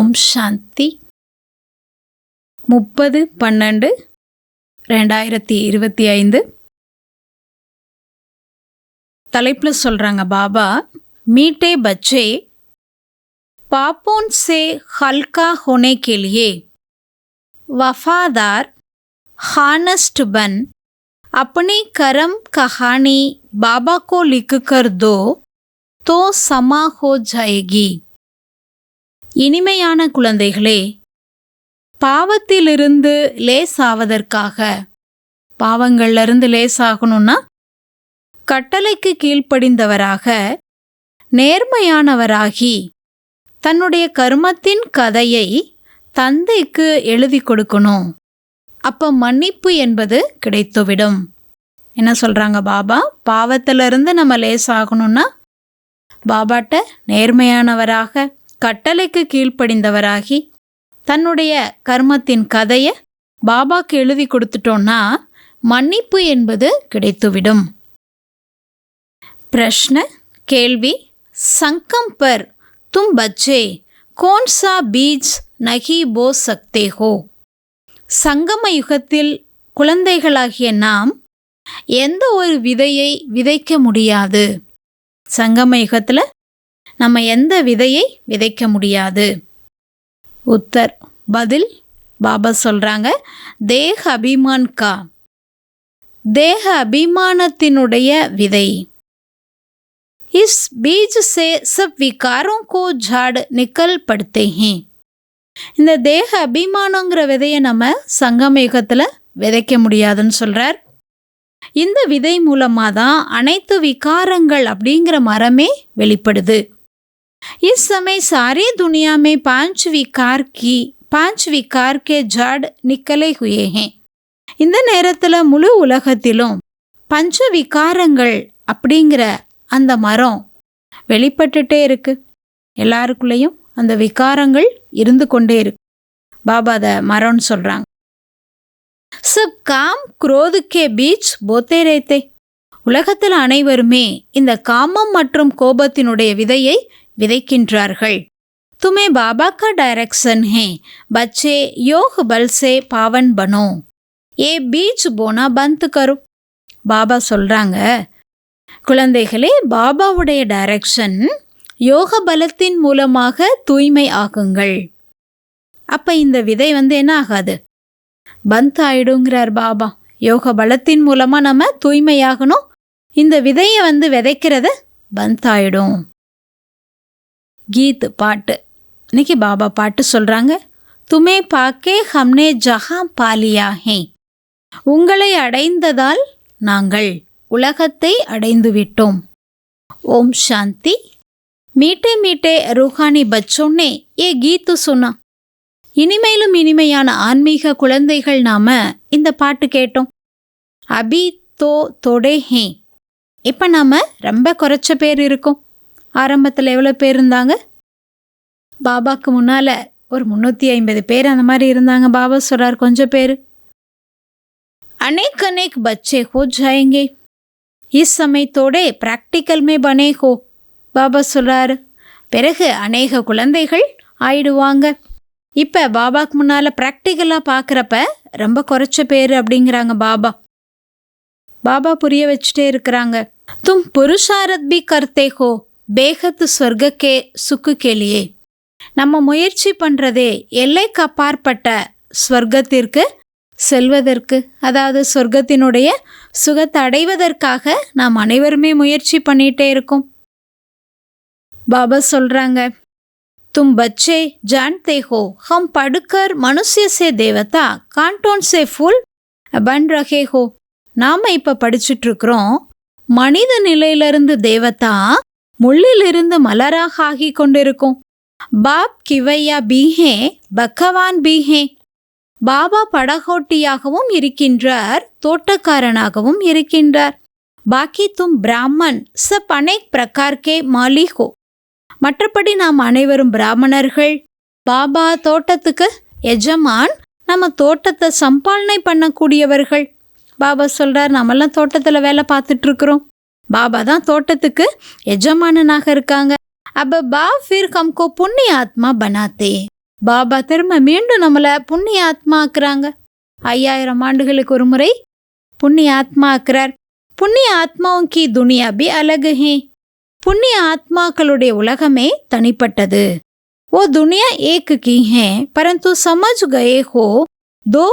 ஓம் சாந்தி. 30/12/2025 தலைப்பில் சொல்கிறாங்க பாபா, மீட்டே பच्चे पापों से हल्का होने के लिए वफादार हानेस्ट बन अपनी कर्म कहानी बाबा को लिख कर दो तो समा हो जाएगी. இனிமையான குழந்தைகளே, பாவத்திலிருந்து லேசாவதற்காக, பாவங்கள்லேருந்து லேசாகணும்னா கட்டளைக்கு கீழ்ப்படிந்தவராக நேர்மையானவராகி தன்னுடைய கர்மத்தின் கதையை தந்தைக்கு எழுதி கொடுக்கணும். அப்போ மன்னிப்பு என்பது கிடைத்துவிடும். என்ன சொல்கிறாங்க பாபா? பாவத்திலிருந்து நம்ம லேசாகணும்னா பாபாட்ட நேர்மையானவராக கட்டளைக்கு கீழ்ப்படிந்தவராகி தன்னுடைய கர்மத்தின் கதையை பாபாக்கு எழுதி கொடுத்துட்டோன்னா மன்னிப்பு என்பது கிடைத்துவிடும். प्रश्न கேள்வி, संगम पर तुम बच्चे कौन सा बीज नहीं बो सकते हो? சங்கம யுகத்தில் குழந்தைகளாகிய நாம் எந்த ஒரு விதையை விதைக்க முடியாது. சங்கம யுகத்தில் நம்ம எந்த விதையை விதைக்க முடியாது. உத்தர் பதில் பாபா சொல்கிறாங்க, தேக அபிமான் கா, தேக அபிமானத்தினுடைய விதை. இஸ் பீஜ் சே சப் விகாரோं को झाड़ निकल पड़ते हैं. இந்த தேக அபிமானங்கிற விதையை நம்ம சங்கம யுகத்தில் விதைக்க முடியாதுன்னு சொல்கிறார். இந்த விதை மூலமாக தான் அனைத்து விகாரங்கள் அப்படிங்கிற மரமே வெளிப்படுது. इस समय सारी दुनिया में 5 विकार के झाड़ निकले हुए हैं. இந்த நேரத்தில் முழு உலகத்திலும் பஞ்ச விகாரங்கள் அப்படிங்கிற அந்த மரம் வெளிப்பட்டுட்டே இருக்கு. எல்லாருக்குள்ளேயும் அந்த விகாரங்கள் இருந்து கொண்டே இருக்கு. பாபா அதை மரம்னு சொல்றாங்க. சப் காம் குரோதுக்கே பீச் போத்தே ரேத்தே. உலகத்தில் அனைவருமே இந்த காமம் மற்றும் கோபத்தினுடைய விதையை விதைக்கின்றார்கள். துமே பாபா கா டைரக்ஷன் ஹே, பச்சே யோக பல் சே பாவன் பனோ, ஏ பீச் போனா பந்த் கரு. பாபா சொல்றாங்க, குழந்தைகளே, பாபாவுடைய டைரக்ஷன் யோக பலத்தின் மூலமாக தூய்மை ஆகுங்கள். அப்ப இந்த விதை என்ன ஆகாது, பந்த் ஆயிடுங்கிறார் பாபா. யோக பலத்தின் மூலமா நம்ம தூய்மையாகணும். இந்த விதையை விதைக்கிறத பந்த் ஆயிடும். கீத் பாட்டு. இன்னைக்கு பாபா பாட்டு சொல்றாங்க, துமே பாக்கே ஹம்னே ஜஹாம் பாலியா ஹே. உங்களை அடைந்ததால் நாங்கள் உலகத்தை அடைந்து விட்டோம். ஓம் சாந்தி. மீட்டே மீட்டே ரூஹானி பச்சோன்னே ஏ கீத்து சொன்னா. இனிமையிலும் இனிமையான ஆன்மீக குழந்தைகள் நாம இந்த பாட்டு கேட்டோம். அபி தோ தொடே ஹே. இப்போ நாம ரொம்ப குறைச்ச பேர் இருக்கோம். ஆரம்பத்தில் எவ்வளோ பேர் இருந்தாங்க? பாபாக்கு முன்னால் ஒரு 350 பேர் அந்த மாதிரி இருந்தாங்க. பாபா சொல்கிறார், கொஞ்சம் பேர். अनेक अनेक बच्चे हो जाएंगे. इस समय तोड़े प्रैक्टिकल में बने हो. பாபா சொல்கிறார், பிறகு அநேக குழந்தைகள் ஆயிடுவாங்க. இப்போ பாபாக்கு முன்னால் ப்ராக்டிக்கலாக பார்க்குறப்ப ரொம்ப குறைச்ச பேர் அப்படிங்கிறாங்க பாபா. பாபா புரிய வச்சுட்டே இருக்கிறாங்க, तुम पुरुषार्थ भी करते हो बेहद स्वर्ग के सुख के लिए. நம்ம முயற்சி பண்ணுறதே எல்லைக்கு அப்பாற்பட்ட ஸ்வர்க்கத்திற்கு செல்வதற்கு, அதாவது சொர்க்கத்தினுடைய சுகத்தை அடைவதற்காக நாம் அனைவருமே முயற்சி பண்ணிகிட்டே இருக்கோம். பாபா சொல்கிறாங்க, तुम बच्चे जानते हो हम पढ़कर मनुष्य से देवता कांटोन से फूल बन रहे हो. நாம் இப்போ படிச்சுட்ருக்குறோம், மனித நிலையிலிருந்து தேவதா முள்ளிலிருந்து மலராக ஆகி கொண்டிருக்கும். பாப் கிவையா பீஹே பகவான் பீஹே. பாபா படகோட்டியாகவும் இருக்கின்றார், தோட்டக்காரனாகவும் இருக்கின்றார். பாக்கி தும் பிராமன் சப் அனேக் பிரகார் கே மாலிக் ஹோ. மற்றபடி நாம் அனைவரும் பிராமணர்கள். பாபா தோட்டத்துக்கு எஜமான், நம்ம தோட்டத்தை சம்பாலனை பண்ணக்கூடியவர்கள். பாபா சொல்கிறார், நம்மெல்லாம் தோட்டத்தில் வேலை பார்த்துட்ருக்குறோம். பாபா தான் தோட்டத்துக்கு எஜமானனாக இருக்காங்க. अब बाप फिर हमको पुण्य आत्मा बनाते. பாபா திரும்ப மீண்டும் நம்மளை புண்ணிய ஆத்மா ஆக்குறாங்க. 5000 ஆண்டுகளுக்கு ஒரு முறை புண்ணிய ஆத்மா ஆக்குறார். புண்ணிய ஆத்மாவும் கி துனியா பி அலகு ஹே. புண்ணிய ஆத்மாக்களுடைய உலகமே தனிப்பட்டது. वो दुनिया एक की है परंतु समझ गए हो दो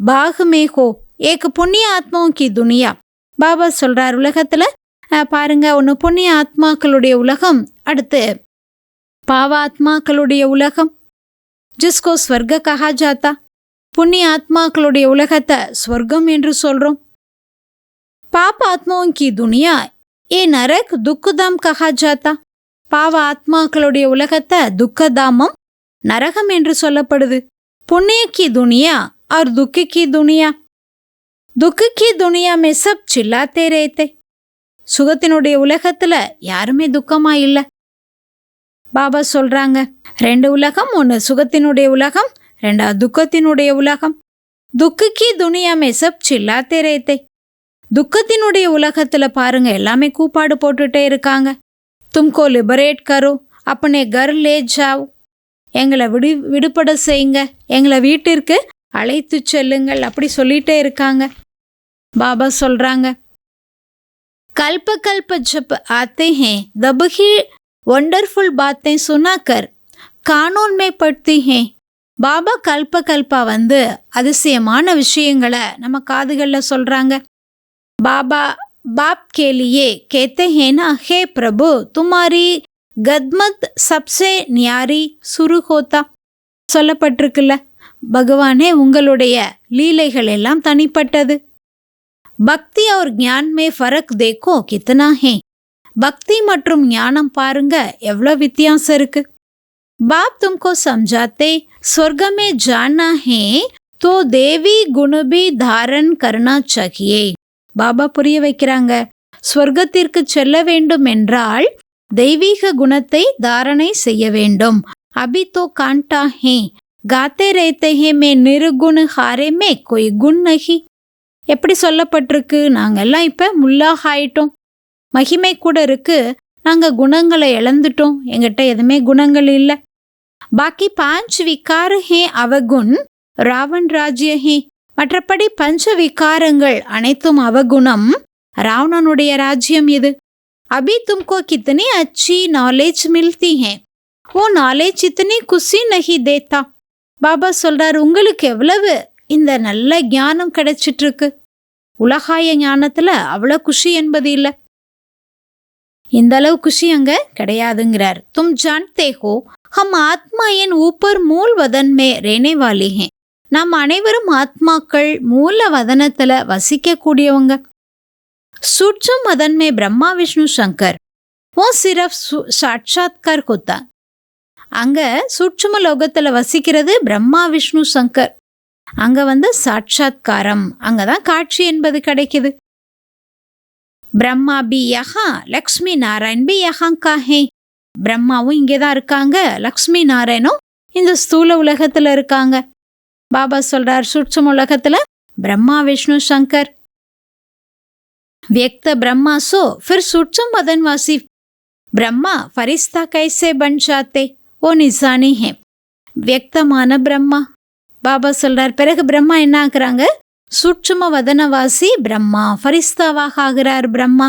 भाग में हो. एक पुण्य आत्माओं की दुनिया. பாபா சொல்றார், உலகத்துல பாருங்க, ஒன்று புண்ணிய ஆத்மாக்களுடைய உலகம், அடுத்து பாவாத்மாக்களுடைய உலகம். ஜிஸ்கோ ஸ்வர்க கஹா ஜாத்தா. புண்ணிய ஆத்மாக்களுடைய உலகத்தை ஸ்வர்க்கம் என்று சொல்றோம். பாப ஆத்மாவும் கி துனியா ஏ நரக் துக்குதாம் கஹா ஜாத்தா. பாவ ஆத்மாக்களுடைய உலகத்தை துக்கதாமம், நரகம் என்று சொல்லப்படுது. புண்ணிய கி துனியா और दुख की दुनिया. दुख की दुनिया में सब चिल्लाते रहते. சுகத்தினுடைய உலகத்துல யாருமே துக்கமா இல்ல. பாபா சொல்றாங்க, 2 உலகம், ஒன்று சுகத்தினுடைய உலகம், 2 துக்கத்தினுடைய உலகம். துக்கு கி துனியா மே சப் சில்லாத்தே ரேத்தே. துக்கத்தினுடைய உலகத்துல பாருங்க, எல்லாமே கூப்பாடு போட்டுட்டே இருக்காங்க. தும்கோ லிபரேட் கரோ, அப்பனே கர் லே ஜாவ். எங்களை விடுபட செய்யுங்க, எங்களை வீட்டிற்கு அழைத்து செல்லுங்கள், அப்படி சொல்லிட்டே இருக்காங்க. பாபா சொல்றாங்க, कल्प कल्प जब आते हैं तब ही वंडरफुल बातें सुनाकर कानून में पड़ती हैं. பாபா கல்ப கல்பா வந்து அதிசயமான விஷயங்களை நம்ம காதுகளில் சொல்றாங்க. பாபா பாப் के लिए कहते हैं ना, हे प्रभु तुम्हारी गदमत सबसे न्यारी शुरू होता. சொல்லப்பட்டிருக்குல்ல, பகவானே உங்களுடைய லீலைகள் எல்லாம் தனிப்பட்டது. பக்தி और ज्ञान में फर्क देखो कितना है. பக்தி மற்றும் ஞானம் பாருங்க எவ்வளோ வித்தியாசம் இருக்கு. बाप तुमको समझाते स्वर्ग में जाना है तो देवी गुण भी धारण करना चाहिए. பாபா புரிய வைக்கிறாங்க, ஸ்வர்க்கத்திற்கு செல்ல வேண்டும் என்றால் தெய்வீக குணத்தை தாரணை செய்ய வேண்டும். अभी तो कांटा है गाते रहते हैं मैं निर्गुण हारे में कोई गुण नहीं. எப்படி சொல்லப்பட்டிருக்கு, நாங்கெல்லாம் இப்போ முல்லாக ஆயிட்டோம், மகிமை கூட இருக்கு, நாங்கள் குணங்களை இழந்துட்டோம், எங்கிட்ட எதுவுமே குணங்கள் இல்லை. பாக்கி 5 விகார ஹே அவகுண் ராவன் ராஜ்ய ஹே. மற்றபடி 5 விகாரங்கள் அனைத்தும் அவகுணம், ராவணனுடைய ராஜ்யம் இது. அபி தும்கோ கித்தனி அச்சி நாலேஜ் மில்தி ஹே, ஓ நாலேஜ் இத்தனி குஷி நஹி தேத்தா. பாபா சொல்றார், உங்களுக்கு எவ்வளவு இந்த நல்ல ஞானம் கிடைச்சிட்டு இருக்கு, உலகாய ஞானத்துல அவ்வளோ குஷி என்பது இல்லை, இந்த அளவு குஷி அங்க கிடையாதுங்கிறார். தும் ஜான்தே ஹோ ஹம் ஆத்மா என் ஊப்பர் மூல் வதன் மே ரேனே வாலி ஹே. நாம் அனைவரும் ஆத்மாக்கள் மூல வதனத்துல வசிக்க கூடியவங்க. சூட்சம் வதன் மே பிரம்மா விஷ்ணு சங்கர் ஓ சிரப் சாட்சாத்கார் கொத்தா. அங்க சூட்சும லோகத்துல வசிக்கிறது பிரம்மா விஷ்ணு சங்கர். அங்க வந்து சாட்சாத்காரம், அங்கதான் காட்சி என்பது கிடைக்குது. பிரம்மா பி யஹா லக்ஷ்மி நாராயண் பி யஹாங் கா ஹே. பிரம்மாவும் இங்கேதான் இருக்காங்க, லக்ஷ்மி நாராயணும் இந்த ஸ்தூல உலகத்துல இருக்காங்க. பாபா சொல்றார், சூட்சும உலகத்துல பிரம்மா விஷ்ணு சங்கர். व्यक्त ब्रह्मा सो फिर सूक्ष्म मदनवासी ब्रह्मा फरिश्ता कैसे बन जाते वो निजानी है. व्यक्तமான பிரம்மா பாபா சொல்றார், பிறகு பிரம்மா என்ன ஆக்குறாங்க, சூட்சும வதனவாசி பிரம்மா, ஃபரிஸ்தாவாக ஆகிறார் பிரம்மா.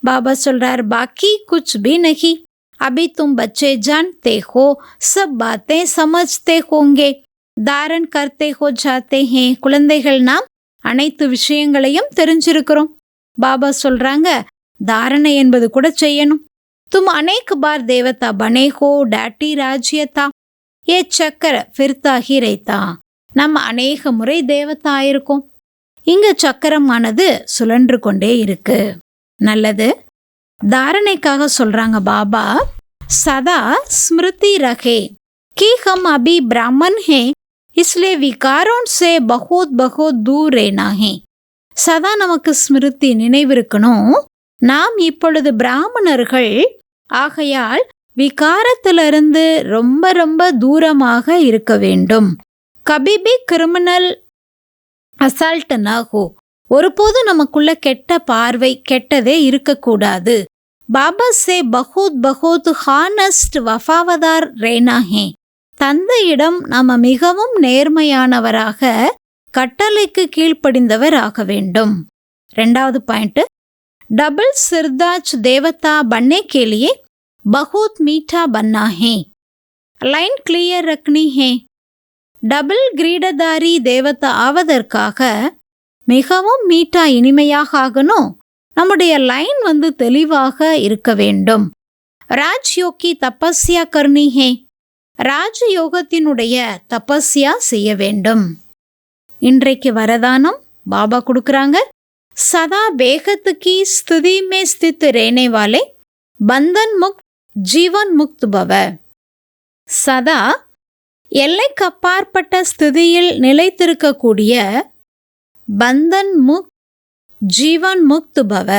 பாபா சொல்றார், பாக்கி குச் பி நஹி, अभी तुम बच्चे जानते हो सब बातें समझते होंगे धारण करते हो जाते हैं. குழந்தைகள் நாம் அனைத்து விஷயங்களையும் தெரிஞ்சிருக்கிறோம். பாபா சொல்றாங்க, தாரணை என்பது கூட செய்யணும். தும் அநேக் பார் தேவதா பனே ஹோ டாட்டி ராஜ்யதா ஏ சக்கர ஃபிர்தா ஹி ரேதா. நம்ம அநேக முறை தேவதா ஆயிருக்கோம், இங்க சக்கரமானது சுழன்று கொண்டே இருக்கு. நல்லது. தாரணைக்காக சொல்றாங்க பாபா, சதா ஸ்மிருதி ரகே कि हम अभी ब्राह्मण हैं इसलिए विकारों से बहुत बहुत दूर रहना है. சதா நமக்கு ஸ்மிருதி நினைவிருக்கணும், நாம் இப்பொழுது பிராமணர்கள் ஆகையால் விகாரத்திலிருந்து ரொம்ப ரொம்ப தூரமாக இருக்க வேண்டும். கபிபி கிரிமினல் அசால்ட் நாகோ, ஒருபோதும் நமக்குள்ள கெட்ட பார்வை கெட்டதே இருக்கக்கூடாது. பாபா சே பஹூத் பஹூத் ஹானஸ்ட் வஃபாவதார் ரேனா ஹே. தந்தையிடம் நாம மிகவும் நேர்மையானவராக, கட்டளைக்கு கீழ்ப்படிந்தவர் ஆக வேண்டும். 2வது பாயிண்ட், डबल सिरदाच देवता बनने के लिए बहुत मीठा बनना है. लाइन क्लियर रखनी है. டபுள் கிரீடதாரி தேவதா ஆவதற்காக மிகவும் மீட்டா இனிமையாக ஆகணும். நம்முடைய லைன் தெளிவாக இருக்க வேண்டும். ராஜ்யோகி தபஸ்யா கர்னி ஹே. ராஜயோகத்தினுடைய தபஸ்யா செய்ய வேண்டும். இன்றைக்கு வரதானம் பாபா கொடுக்குறாங்க. सदा बेहद की स्थिति में स्थित रहने वाले बंधन मुक्त जीवन मुक्त भव. சதா எல்லைக்கப்பாற்பட்ட ஸ்திதியில் நிலைத்திருக்கக்கூடிய பந்தன் முக்த் ஜீவன் முக்த் பவ.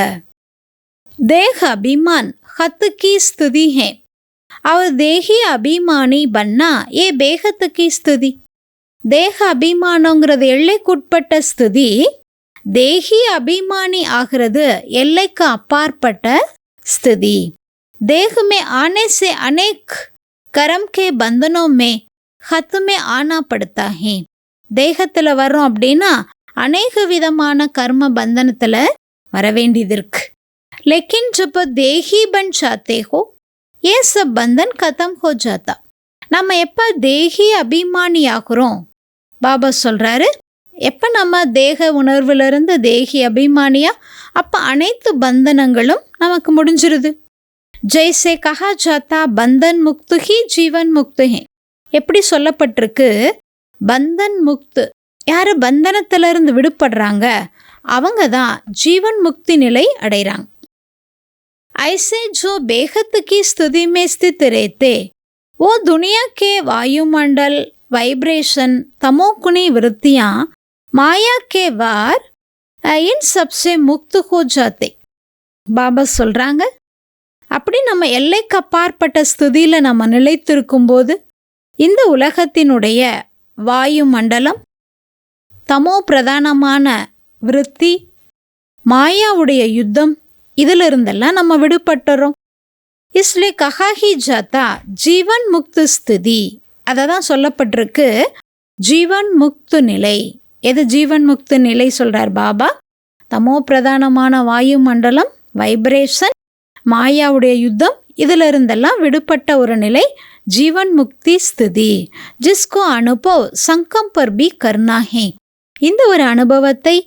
தேக அபிமான் हत की स्थिति है और देही अभिमानी बनना ये बेहद की स्थिति. தேக அபிமானங்கிறது எல்லைக்குட்பட்ட ஸ்திதி. தேகி அபிமானி ஆகிறது எல்லைக்கு அப்பாற்பட்ட ஸ்திதி. देह में आने से अनेक कर्म के बंधनों में हत में आना पड़ता है. தேகத்தில் வரோம் அப்படின்னா அநேக விதமான கர்ம பந்தனத்தில் வர வேண்டியது இருக்கு. लेकिन जब देही बन जाते हो ये सब बंधन खत्म हो जाता. நம்ம எப்போ தேகி அபிமானி ஆகிறோம், பாபா சொல்றாரு, எப்போ நம்ம தேக உணர்விலிருந்து தேகி அபிமானியா, அப்போ அனைத்து பந்தனங்களும் நமக்கு முடிஞ்சிருது. ஜெய்சே கஹா ஜாத்தா பந்தன் முக்து ஹி ஜீவன் முக்து ஹே. எப்படி சொல்லப்பட்டிருக்கு, பந்தன் முக்து யார் பந்தனத்திலிருந்து விடுபடுறாங்க அவங்க தான் ஜீவன் முக்தி நிலை அடைகிறாங்க. ஐசே ஜோ बेहद की स्थिति में स्थित रहते वो दुनिया के वायुमंडल वाइब्रेशन तमोगुणी वृत्तियाँ माया के वार इन सबसे मुक्त हो जाते. பாபா சொல்கிறாங்க, அப்படி நம்ம எல்லைக்கு அப்பாற்பட்ட ஸ்திதியில் நம்ம நிலைத்திருக்கும்போது இந்த உலகத்தினுடைய வாயு மண்டலம், தமோ பிரதானமான விருத்தி, மாயாவுடைய யுத்தம், இதிலிருந்தெல்லாம் நம்ம விடுபட்டுறோம். இஸ்லே கஹாஹி ஜாத்தா ஜீவன் முக்து ஸ்திதி. அதை தான் சொல்லப்பட்டிருக்கு ஜீவன் முக்து நிலை. எது ஜீவன் முக்து நிலை சொல்கிறார் பாபா? தமோ பிரதானமான வாயு மண்டலம், வைப்ரேஷன், மாயாவுடைய யுத்தம், இதிலிருந்தெல்லாம் விடுபட்ட ஒரு நிலை ஜீவன் முக்தி ஸ்திதி. ஜிஸ்கோ அனுபவ் சங்கம் பர் பி கர்னா ஹே. இந்த ஒரு அனுபவத்தை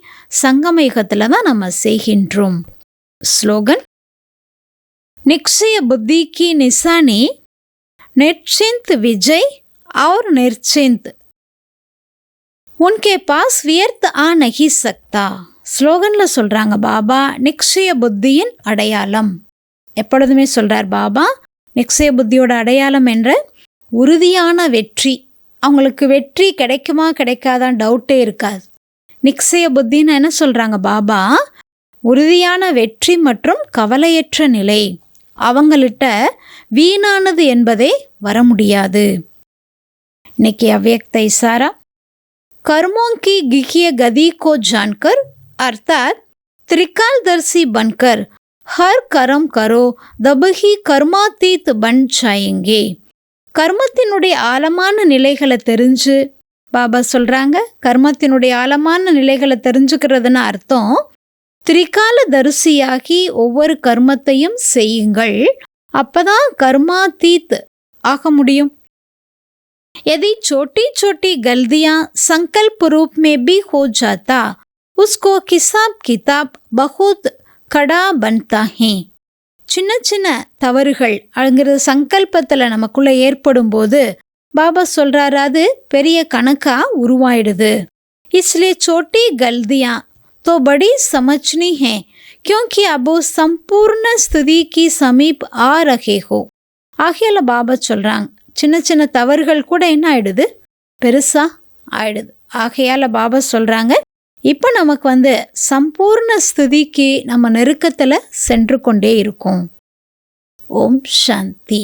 சங்கமயுகத்தில் தான் நம்ம செய்கின்றோம். ஸ்லோகன், நிச்சய புத்தி கி நிசானி நிச்சிந்த் விஜய் और निर्चिंत उनके पास व्यर्थ आ नहीं सकता. ஸ்லோகன்ல சொல்றாங்க பாபா, நிச்சய புத்தியின் அடையாளம். எப்பொழுதுமே சொல்றார் பாபா, நிச்சய புத்தியோட அடையாளம் என்ற உறுதியான வெற்றி. அவங்களுக்கு வெற்றி கிடைக்குமா கிடைக்காதான் டவுட்டே இருக்காது. நிச்சய புத்தின்னு என்ன சொல்றாங்க பாபா? உறுதியான வெற்றி மற்றும் கவலையற்ற நிலை. அவங்கள்ட்ட வீணானது என்பதே வர முடியாது. இன்னைக்கு अव्यक्त इशारा, कर्मों की गिखिय गति को जानकर अर्थात त्रिकालदर्शी बनकर हर कर्म करो तब ही कर्मातीत बन जाएंगे. கர்மத்தினுடைய ஆழமான நிலைகளை தெரிஞ்சு, பாபா சொல்கிறாங்க, கர்மத்தினுடைய ஆழமான நிலைகளை தெரிஞ்சுக்கிறதுன்னு அர்த்தம் திரிகாலதரிசியாகி ஒவ்வொரு கர்மத்தையும் செய்யுங்கள், அப்பதான் கர்மாதீத் ஆக முடியும். यदि छोटी छोटी गलतियां संकल्प रूप में भी हो जाता उसको हिसाब किताब बहुत कड़ा बनता है. சின்ன சின்ன தவறுகள் அங்கிறது சங்கல்பத்தில் நமக்குள்ளே ஏற்படும் போது பாபா சொல்கிறாரு, அது பெரிய கணக்காக உருவாயிடுது. इसलिए छोटी गलतियां तो बड़ी समझनी है क्योंकि अब वो संपूर्ण स्थिति की समीप आ रहे हो. ஆகையால பாபா சொல்கிறாங்க, சின்ன சின்ன தவறுகள் கூட என்ன ஆயிடுது, பெருசா ஆயிடுது. ஆகையால பாபா சொல்றாங்க, இப்போ நமக்கு சம்பூர்ண ஸ்திதிக்கு நம்ம நெருக்கத்தில் சென்று கொண்டே இருக்கோம். ஓம் சாந்தி.